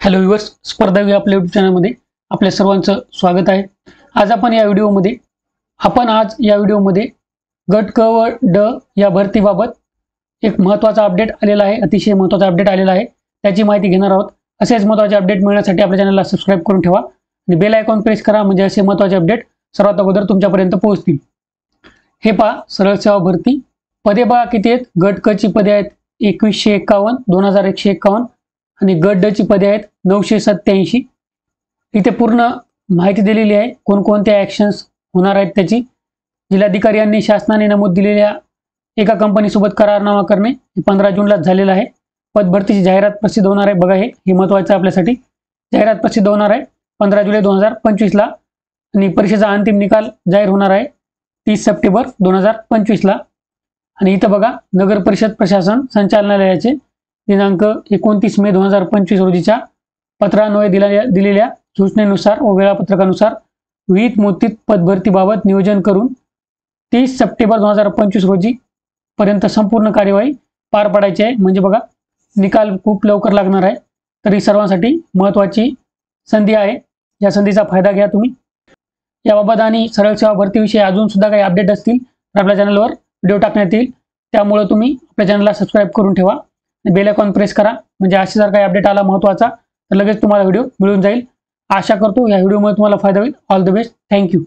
Hello viewers, स्पर्धा V आपल्या YouTube चॅनलमध्ये आपल्या सर्वांचं स्वागत आहे। आज या व्हिडिओमध्ये गट क व ड या भरतीबाबत एक महत्त्वाचा अपडेट आलेला आहे, अतिशय महत्त्वाचा अपडेट आलेला आहे, त्याची माहिती घेणार आहोत। असेच महत्त्वाचे अपडेट मिळण्यासाठी आपल्या चॅनलला सबस्क्राइब करून ठेवा आणि बेल आयकॉन प्रेस करा, म्हणजे असे महत्त्वाचे अपडेट सर्वात अगोदर तुमच्यापर्यंत पोहोचतील। हे पहा, सरळ सेवा भरती पदे बघा किती आहेत। गट क ची पदे आहेत 2151, 2151 आणि गट ड ची पदे आहेत 987। इथे पूर्ण माहिती दिलेली आहे, कोणकोणते ॲक्शन्स होणार आहेत त्याची। जिल्हाधिकारी यांनी शासनाने नमूद दिलेल्या एका कंपनीसोबत करारनामा करणे 15 जूनलाच झालेला आहे। पद भरतीची जाहिरात प्रसिद्ध होणार आहे, बघा हे महत्त्वाचं आहे आपल्यासाठी। जाहिरात प्रसिद्ध होणार आहे 15 जुलै 2025 ला आणि परीक्षेचा अंतिम निकाल जाहीर होणार आहे 30 सप्टेंबर 2025 ला। आणि इथं बघा, नगर परिषद प्रशासन संचालनालयाचे दिनांक 29 मे 2025 रोजीच्या पत्रान्वये दिलेल्या सूचनेनुसार व वेळापत्रकानुसार विहित मोतीत पदभरतीबाबत नियोजन करून 30 सप्टेंबर 2025 रोजी पर्यंत संपूर्ण कार्यवाही पार पाडायची आहे। म्हणजे बघा, निकाल खूप लवकर लागणार आहे, तरी सर्वांसाठी महत्त्वाची संधी आहे। या संधीचा फायदा घ्या तुम्ही। याबाबत आणि सरळ सेवा भरतीविषयी अजून सुद्धा काही अपडेट असतील तर आपल्या चॅनलवर व्हिडिओ टाकण्यात येईल, त्यामुळे तुम्ही आपल्या चॅनलला सबस्क्राइब करून ठेवा, बेल आयकॉन प्रेस करा, म्हणजे असे जर काही अपडेट आला महत्त्वाचा तर लगेच तुम्हाला व्हिडिओ मिळून जाईल। आशा करतो या व्हिडिओमुळे तुम्हाला फायदा होईल। All the best, thank you.